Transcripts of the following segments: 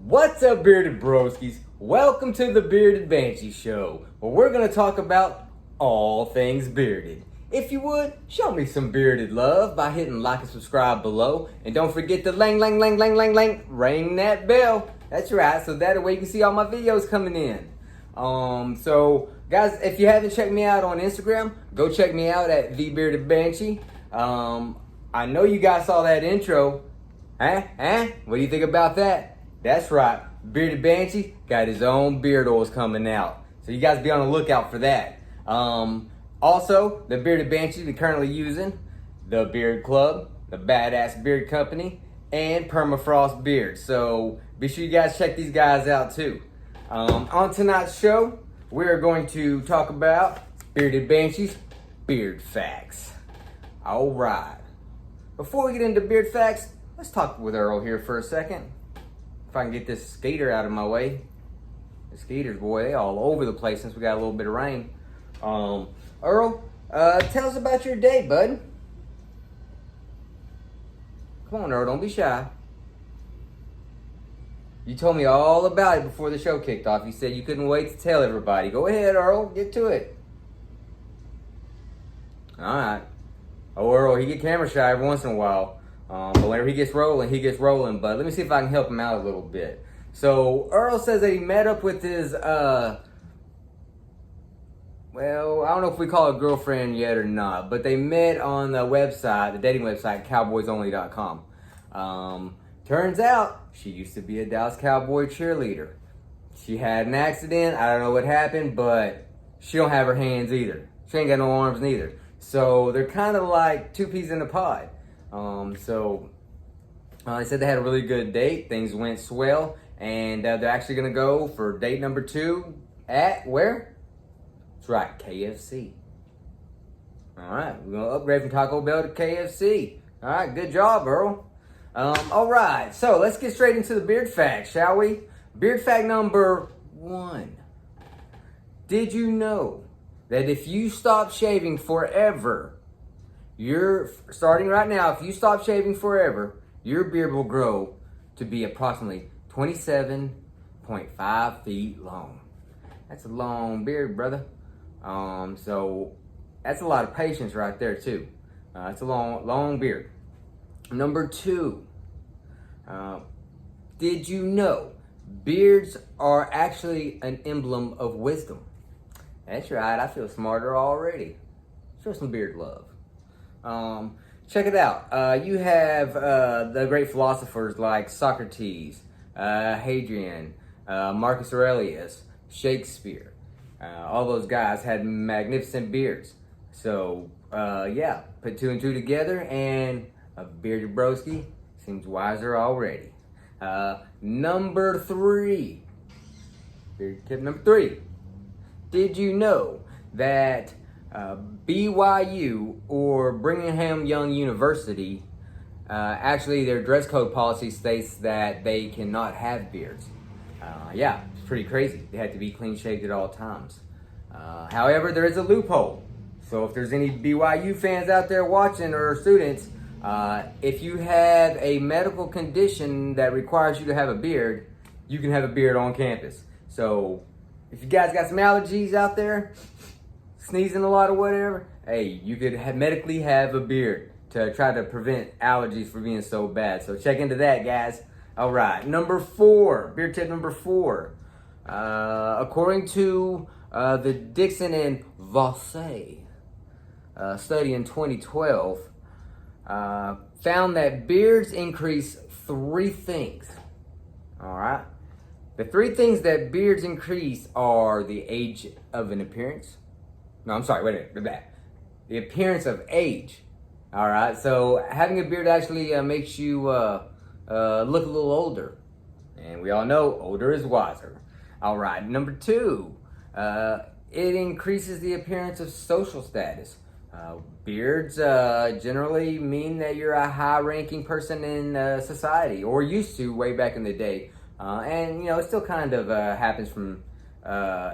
What's up, bearded broskies? Welcome to the Bearded Banshee Show, where we're going to talk about all things bearded. If you would, show me some bearded love by hitting like and subscribe below. And don't forget to ring that bell. That's right, so that way you can see all my videos coming in. So guys, if you haven't checked me out on Instagram, go check me out at The Bearded Banshee. I know you guys saw that intro. Huh? What do you think about that? That's right, Bearded Banshee got his own beard oils coming out. So you guys be on the lookout for that. Also, the Bearded Banshee we're currently using, the Beard Club, the Badass Beard Company, and Permafrost Beard. So be sure you guys check these guys out too. On tonight's show, we're going to talk about Bearded Banshee's beard facts. All right. Before we get into beard facts, let's talk with Earl here for a second. If I can get this skater out of my way. The skaters, boy, they all over the place since we got a little bit of rain. Earl, tell us about your day, bud. Come on, Earl, don't be shy. You told me all about it before the show kicked off. You said you couldn't wait to tell everybody. Go ahead, Earl, get to it. All right. Oh, Earl, he get camera shy every once in a while. But whenever he gets rolling, he gets rolling. But let me see if I can help him out a little bit. So Earl says that he met up with his, well, I don't know if we call it girlfriend yet or not, but they met on the website, the dating website, cowboysonly.com. Turns out she used to be a Dallas Cowboy cheerleader. She had an accident. I don't know what happened, but she don't have her hands either. She ain't got no arms neither. So they're kind of like two peas in a pod. They said they had a really good date. Things went swell, and they're actually gonna go for date number 2 at where? That's right, KFC. All right, we're gonna upgrade from Taco Bell to KFC. All right, good job, Earl. All right, so let's get straight into the beard fact, shall we? Beard fact number 1. Did you know that if you stop shaving forever, you're starting right now, if you stop shaving forever, your beard will grow to be approximately 27.5 feet long. That's a long beard, brother. So that's a lot of patience right there too. It's a long beard. Number 2, did you know beards are actually an emblem of wisdom? That's right, I feel smarter already. Show some beard love. Check it out. You have the great philosophers like Socrates, Hadrian, Marcus Aurelius, Shakespeare. All those guys had magnificent beards. So, yeah, put 2 and 2 together, and a bearded broski seems wiser already. Number 3. Beard tip number 3. Did you know that BYU or Brigham Young University, actually their dress code policy states that they cannot have beards. Yeah, it's pretty crazy. They have to be clean shaved at all times. However, there is a loophole. So if there's any BYU fans out there watching or students, if you have a medical condition that requires you to have a beard, you can have a beard on campus. So if you guys got some allergies out there, sneezing a lot or whatever, hey, you could medically have a beard to try to prevent allergies from being so bad. So check into that, guys. All right, number 4, beard tip number 4. According to the Dixon and Vassay study in 2012, found that beards increase 3 things. All right. The 3 things that beards increase are the age of an appearance. No, I'm sorry, wait a minute, back. The appearance of age. All right, so having a beard actually makes you look a little older. And we all know older is wiser. All right, number 2, it increases the appearance of social status. Beards generally mean that you're a high-ranking person in society, or used to way back in the day. And, you know, it still kind of happens from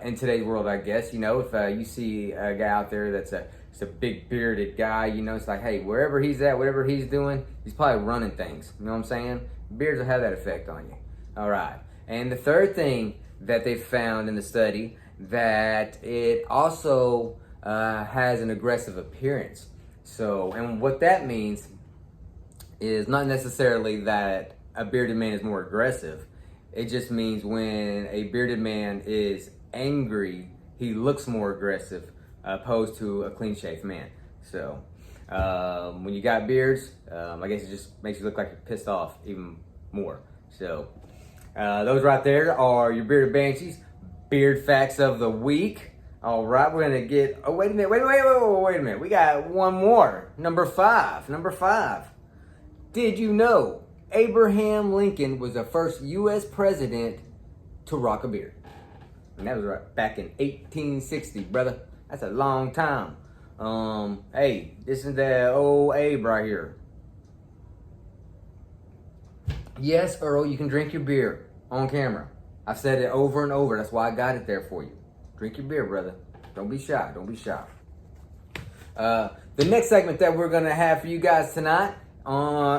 in today's world, I guess. You know, if you see a guy out there that's a big bearded guy, you know, it's like, hey, wherever he's at, whatever he's doing, he's probably running things. You know what I'm saying? Beards will have that effect on you. All right. And the third thing that they found in the study, that it also has an aggressive appearance. So, and what that means is not necessarily that a bearded man is more aggressive. It just means when a bearded man is angry, he looks more aggressive opposed to a clean-shaved man. So, when you got beards, I guess it just makes you look like you're pissed off even more. So, those right there are your bearded banshees. Beard facts of the week. All right, we're gonna get. Oh, wait a minute. Wait a minute. We got one more. Number five. Did you know Abraham Lincoln was the first U.S. president to rock a beard? And that was right back in 1860, brother. That's a long time. Hey, this is the old Abe right here. Yes, Earl, you can drink your beer on camera. I've said it over and over. That's why I got it there for you. Drink your beer, brother. Don't be shy. The next segment that we're going to have for you guys tonight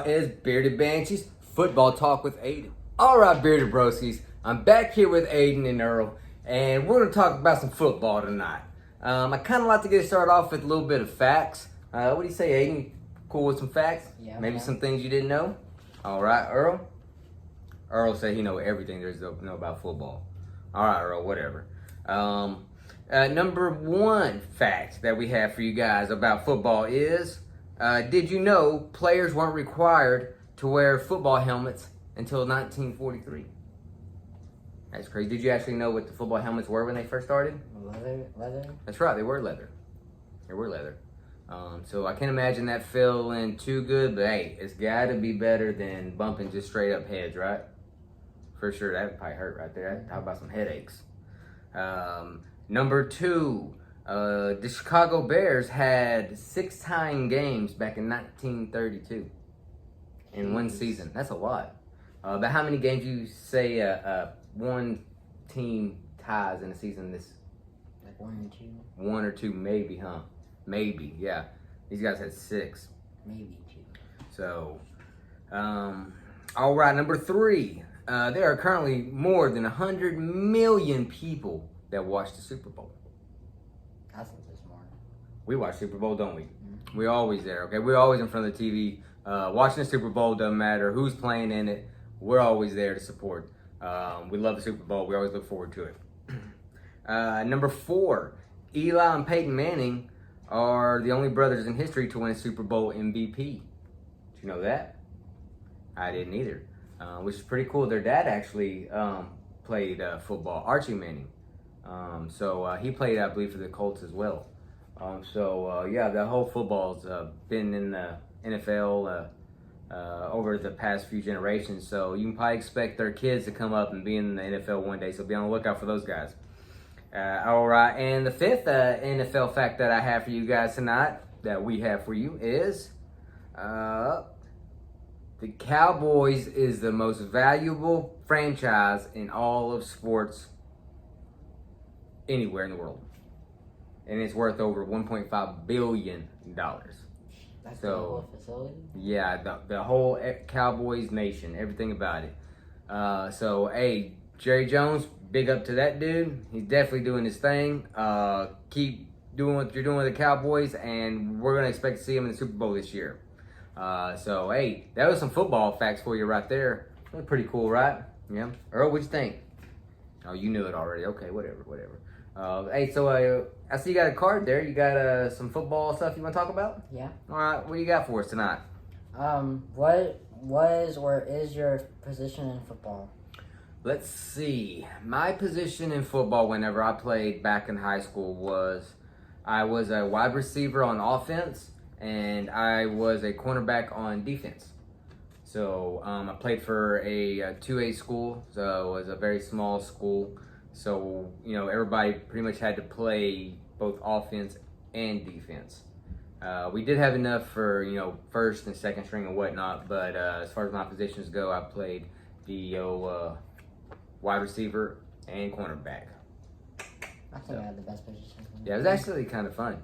is Bearded Banshees Football Talk with Aiden. All right, Bearded Broskies. I'm back here with Aiden and Earl, and we're going to talk about some football tonight. I kind of like to get started off with a little bit of facts. What do you say, Aiden? Cool with some facts? Yeah. Maybe some things you didn't know? All right, Earl? Earl said he knows everything there is to know about football. All right, Earl, whatever. Number one fact that we have for you guys about football is, did you know players weren't required to wear football helmets until 1943? That's crazy. Did you actually know what the football helmets were when they first started? Leather? That's right, they were leather. So I can't imagine that feeling too good, but hey, it's got to be better than bumping just straight up heads, right? For sure, that would probably hurt right there. Talk about some headaches. Number two, the Chicago Bears had 6-time games back in 1932 in one season. That's a lot. But how many games do you say one team ties in a season? This Like 1 or 2? 1 or 2, maybe, huh? Maybe, yeah. These guys had 6. Maybe 2. So, all right, number three. There are currently more than 100 million people that watch the Super Bowl. I think there's more. We watch Super Bowl, don't we? Mm-hmm. We're always there, okay? We're always in front of the TV. Watching the Super Bowl, doesn't matter who's playing in it. We're always there to support. We love the Super Bowl. We always look forward to it. Number four, Eli and Peyton Manning are the only brothers in history to win a Super Bowl MVP. Did you know that? I didn't either. Which is pretty cool. Their dad actually played football, Archie Manning. So he played, I believe, for the Colts as well. Yeah, the whole football's been in the NFL over the past few generations. So you can probably expect their kids to come up and be in the NFL one day. So be on the lookout for those guys. All right, and the fifth NFL fact that I have for you guys tonight, that we have for you, is the Cowboys is the most valuable franchise in all of sports anywhere in the world. And it's worth over $1.5 billion. That's the whole facility? Yeah, the whole Cowboys nation, everything about it. So, hey, Jerry Jones, big up to that dude. He's definitely doing his thing. Keep doing what you're doing with the Cowboys, and we're going to expect to see him in the Super Bowl this year. So, hey, that was some football facts for you right there. That was pretty cool, right? Yeah. Earl, what'd you think? Oh, you knew it already. Okay, whatever. Hey, so I see you got a card there. You got some football stuff you want to talk about? Yeah. All right, what do you got for us tonight? What was or is your position in football? Let's see. My position in football whenever I played back in high school was I was a wide receiver on offense and I was a cornerback on defense. So I played for a 2A school, so it was a very small school. So, everybody pretty much had to play both offense and defense. We did have enough for, first and second string and whatnot, but as far as my positions go, I played the wide receiver and cornerback. I think I had the best position. Yeah, it was actually kind of fun.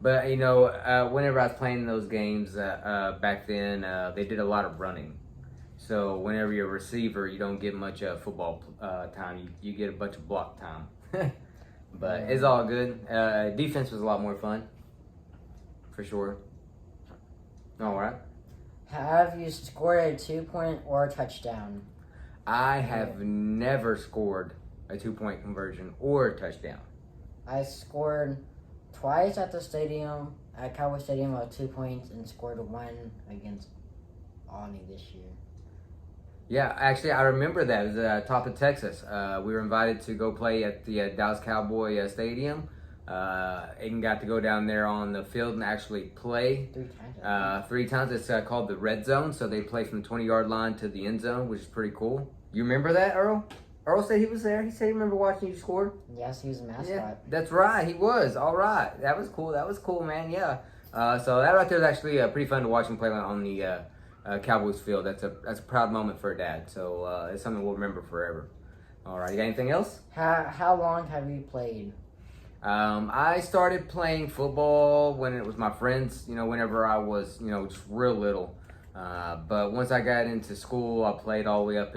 But whenever I was playing those games back then, they did a lot of running. So whenever you're a receiver, you don't get much football time. You get a bunch of block time. But it's all good. Defense was a lot more fun, for sure. All right. Have you scored a 2-point or a touchdown? I have never scored a 2-point conversion or a touchdown. I scored twice at the stadium, at Cowboy Stadium, of 2 points, and scored one against Albany this year. Yeah, actually, I remember that. It was top of Texas. We were invited to go play at the Dallas Cowboy Stadium. Aiden got to go down there on the field and actually play 3 times. 3 times. It's called the red zone, so they play from the 20-yard line to the end zone, which is pretty cool. You remember that, Earl? Earl said he was there. He said he remember watching you score. Yes, he was a mascot. Yeah, that's right. He was. All right. That was cool. That was cool, man. Yeah. So that right there is actually pretty fun to watch him play on the Cowboys field. That's a proud moment for a dad. So it's something we'll remember forever. All right. You got anything else? How long have you played? I started playing football when it was my friends, whenever I was, just real little. But once I got into school, I played all the way up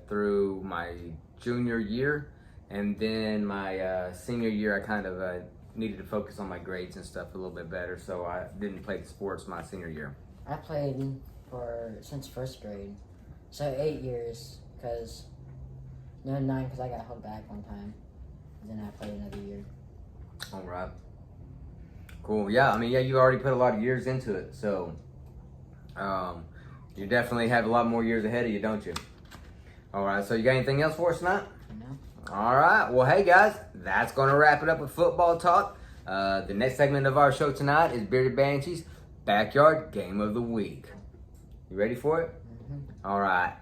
through my junior year. And then my senior year, I kind of needed to focus on my grades and stuff a little bit better. So I didn't play the sports my senior year. I played since 1st grade. So 8 years, 9, because I got held back one time. And then I played another year. All right. Cool. Yeah, you already put a lot of years into it. So you definitely have a lot more years ahead of you, don't you? All right. So you got anything else for us tonight? No. All right. Well, hey, guys, that's going to wrap it up with football talk. The next segment of our show tonight is Bearded Banshee's Backyard Game of the Week. You ready for it? Mm-hmm. All right.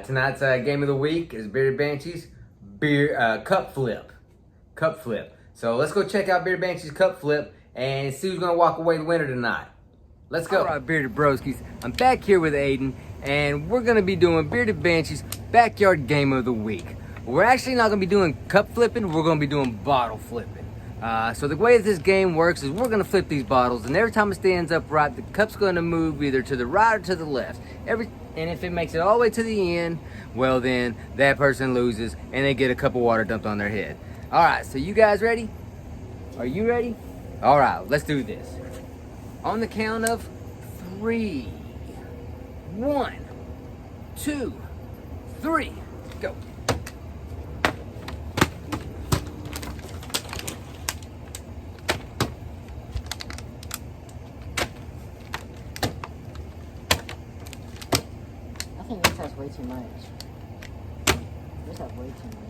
Tonight's game of the week is Bearded Banshee's Cup Flip. Cup Flip. So let's go check out Bearded Banshee's Cup Flip and see who's going to walk away the winner tonight. Let's go. All right, Bearded Broskies. I'm back here with Aiden, and we're going to be doing Bearded Banshee's Backyard Game of the Week. We're actually not going to be doing cup flipping. We're going to be doing bottle flipping. So the way this game works is we're going to flip these bottles, and every time it stands upright, the cup's going to move either to the right or to the left. And if it makes it all the way to the end, well then, that person loses, and they get a cup of water dumped on their head. All right, so you guys ready? Are you ready? All right, let's do this. On the count of 3. 1, 2, 3, go. I think this has way too much. This has way too much.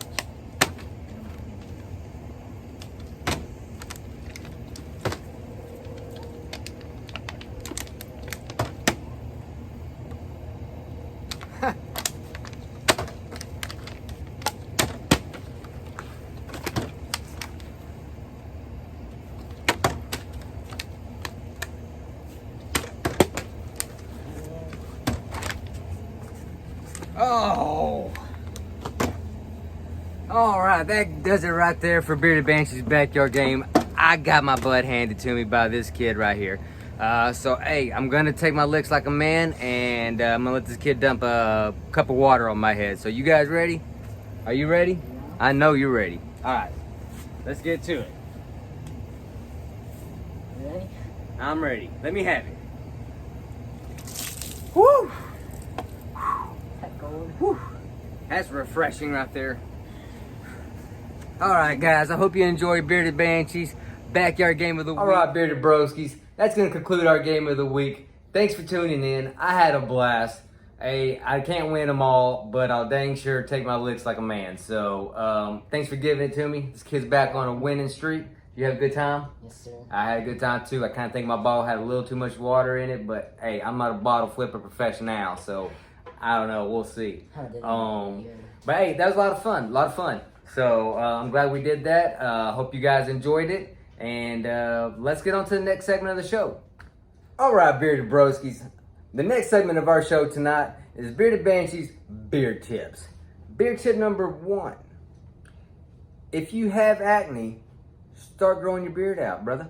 Oh! All right, that does it right there for Bearded Banshee's Backyard Game. I got my butt handed to me by this kid right here. So, hey, I'm going to take my licks like a man, and I'm going to let this kid dump a cup of water on my head. So, you guys ready? Are you ready? Yeah. I know you're ready. All right, let's get to it. You ready? I'm ready. Let me have it. Woo! That gold. Whew. That's refreshing right there. All right, guys, I hope you enjoy Bearded Banshee's Backyard Game of the Week. All right, Bearded Broskies, that's going to conclude our Game of the Week. Thanks for tuning in. I had a blast. Hey, I can't win them all, but I'll dang sure take my licks like a man. So, thanks for giving it to me. This kid's back on a winning streak. You have a good time? Yes, sir. I had a good time, too. I kind of think my ball had a little too much water in it, but, hey, I'm not a bottle flipper professional, so I don't know. We'll see. But, hey, that was a lot of fun. So, I'm glad we did that. Hope you guys enjoyed it. And let's get on to the next segment of the show. All right, Bearded Broskies. The next segment of our show tonight is Bearded Banshee's Beard Tips. Beard tip number 1. If you have acne, start growing your beard out, brother.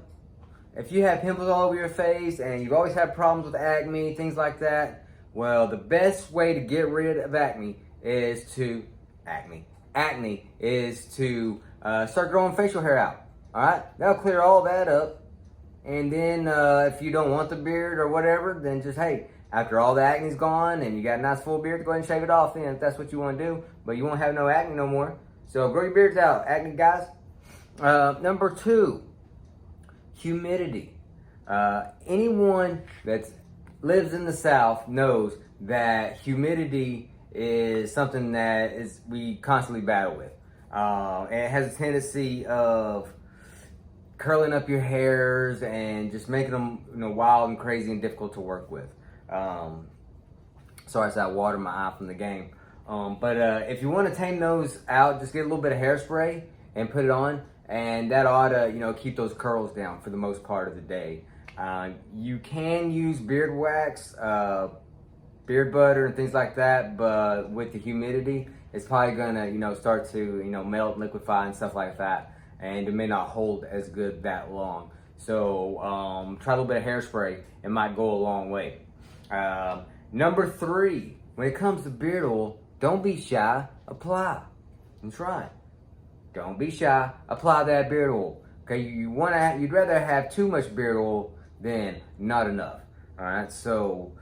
If you have pimples all over your face and you've always had problems with acne, things like that, Well, the best way to get rid of acne is to start growing facial hair out. All right, that'll clear all that up. And then if you don't want the beard or whatever, then just, hey, after all the acne's gone and you got a nice full beard, go ahead and shave it off then if that's what you want to do. But you won't have no acne no more. So grow your beards out, acne guys. Number 2, humidity. Anyone that lives in the South knows that humidity is something that we constantly battle with. And it has a tendency of curling up your hairs and just making them, wild and crazy and difficult to work with. Sorry, I watered my eye from the game. But if you want to tame those out, just get a little bit of hairspray and put it on, and that ought to, keep those curls down for the most part of the day. You can use beard wax, beard butter, and things like that, but with the humidity, it's probably gonna, start to, melt, liquefy, and stuff like that. And it may not hold as good that long. So try a little bit of hairspray. It might go a long way. Number 3, when it comes to beard oil, don't be shy, apply and try. Don't be shy, apply that beard oil. Okay, you'd rather have too much beard oil than not enough. All right, so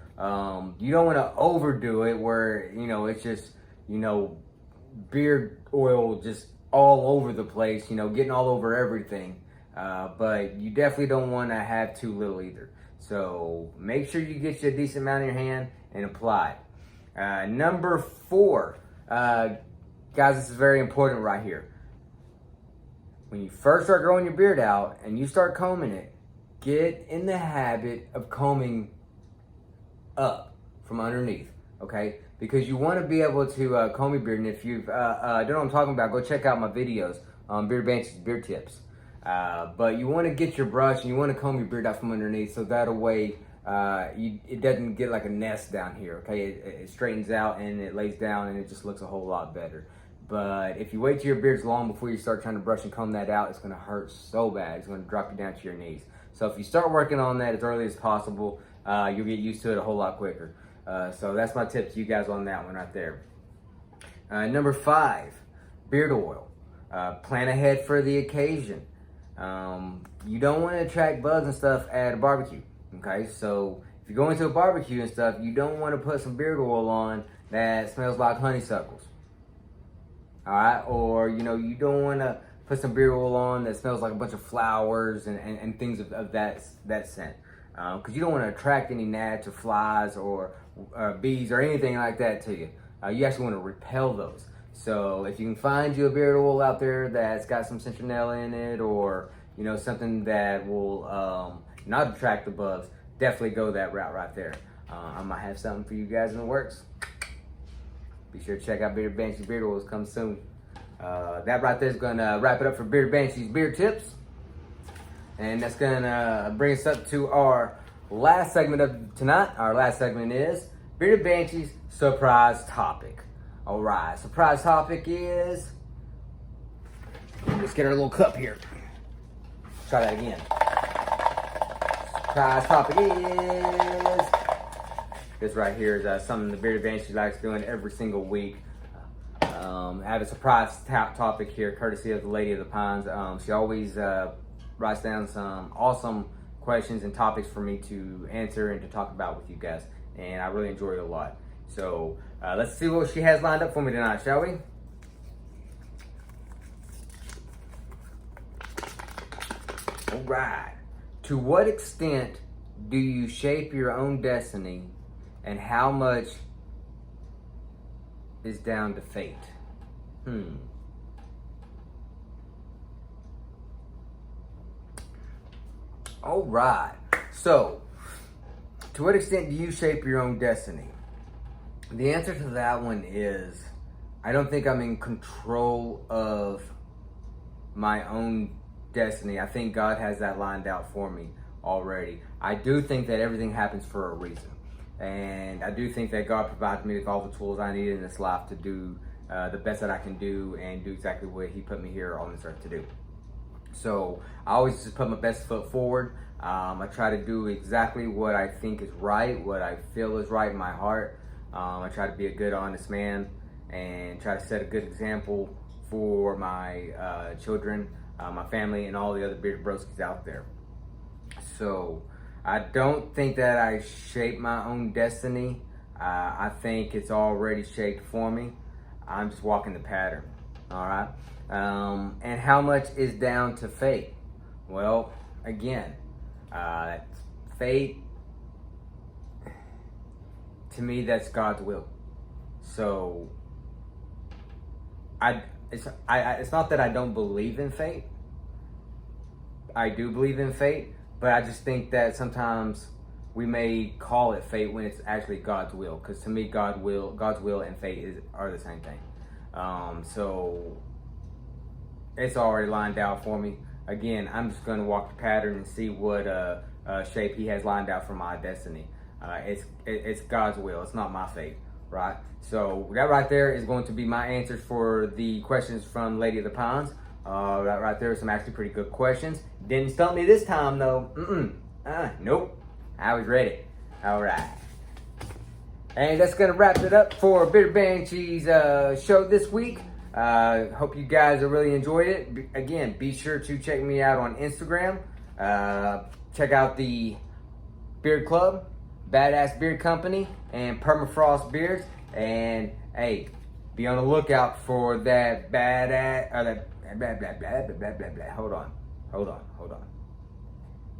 you don't want to overdo it where it's just beard oil just all over the place, getting all over everything. But you definitely don't want to have too little either. So make sure you get you a decent amount in your hand and apply it. Number 4, guys, this is very important right here. When you first start growing your beard out and you start combing it, get in the habit of combing up from underneath, okay? Because you want to be able to comb your beard, and if you don't know what I'm talking about, go check out my videos on Banshee's beard tips. But you want to get your brush and you want to comb your beard out from underneath, so that way it doesn't get like a nest down here, okay? It straightens out and it lays down and it just looks a whole lot better. But if you wait till your beard's long before you start trying to brush and comb that out, it's going to hurt so bad. It's going to drop you down to your knees. So if you start working on that as early as possible, you'll get used to it a whole lot quicker. So that's my tip to you guys on that one right there. Number 5, beard oil. Plan ahead for the occasion. You don't want to attract bugs and stuff at a barbecue. Okay, so if you go into a barbecue and stuff, you don't want to put some beard oil on that smells like honeysuckles. All right, or you don't want to put some beard oil on that smells like a bunch of flowers and things of that scent, because you don't want to attract any gnats or flies or bees or anything like that to you. You actually want to repel those. So if you can find you a beard oil out there that's got some citronella in it, or something that will not attract the bugs, definitely go that route right there. I might have something for you guys in the works. Be sure to check out Bearded Banshee's beard oils, come soon. That right there is going to wrap it up for Bearded Banshee's beard tips. And that's going to bring us up to our last segment of tonight. Our last segment is Bearded Banshee's surprise topic. All right, surprise topic is, let's get our little cup here. Try that again. Surprise topic is, this right here is something the Bearded Banshee likes doing every single week. I have a surprise topic here, courtesy of the Lady of the Pines. She always writes down some awesome questions and topics for me to answer and to talk about with you guys, and I really enjoy it a lot. So let's see what she has lined up for me tonight, shall we? All right. To what extent do you shape your own destiny, and how much is down to fate? All right. So, to what extent do you shape your own destiny? The answer to that one is, I don't think I'm in control of my own destiny. I think God has that lined out for me already. I do think that everything happens for a reason. And I do think that God provides me with all the tools I need in this life to do the best that I can do and do exactly what He put me here on this earth to do. So I always just put my best foot forward. I try to do exactly what I think is right, what I feel is right in my heart. I try to be a good, honest man and try to set a good example for my children, my family, and all the other bearded broskies out there. So I don't think that I shape my own destiny. I think it's already shaped for me. I'm just walking the pattern, all right? And how much is down to fate? Well, again, fate, to me, that's God's will. So it's not that I don't believe in fate. I do believe in fate, but I just think that sometimes we may call it fate when it's actually God's will. Because to me, God's will and fate are the same thing. So it's already lined out for me. Again, I'm just going to walk the pattern and see what shape He has lined out for my destiny. It's God's will. It's not my fate, right? So that right there is going to be my answers for the questions from Lady of the Pines. That right there is some actually pretty good questions. Didn't stump me this time though. Nope. I was ready. All right. And that's going to wrap it up for Bearded Banshee's show this week. Hope you guys have really enjoyed it. Again, be sure to check me out on Instagram. Check out the Beard Club, Badass Beard Company, and Permafrost Beards. And hey, be on the lookout for that badass, Hold on.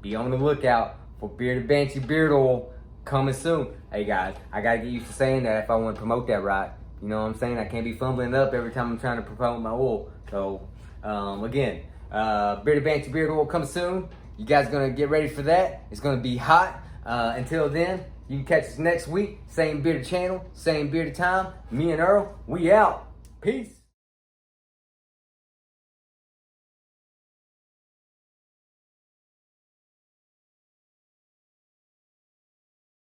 Be on the lookout for Bearded Banshee beard oil coming soon. Hey guys, I gotta get used to saying that if I want to promote that right. You know what I'm saying? I can't be fumbling it up every time I'm trying to promote my oil. So, again, Bearded Banshee beard oil coming soon. You guys gonna get ready for that. It's gonna be hot. Until then, you can catch us next week. Same bearded channel, same bearded time. Me and Earl, we out. Peace.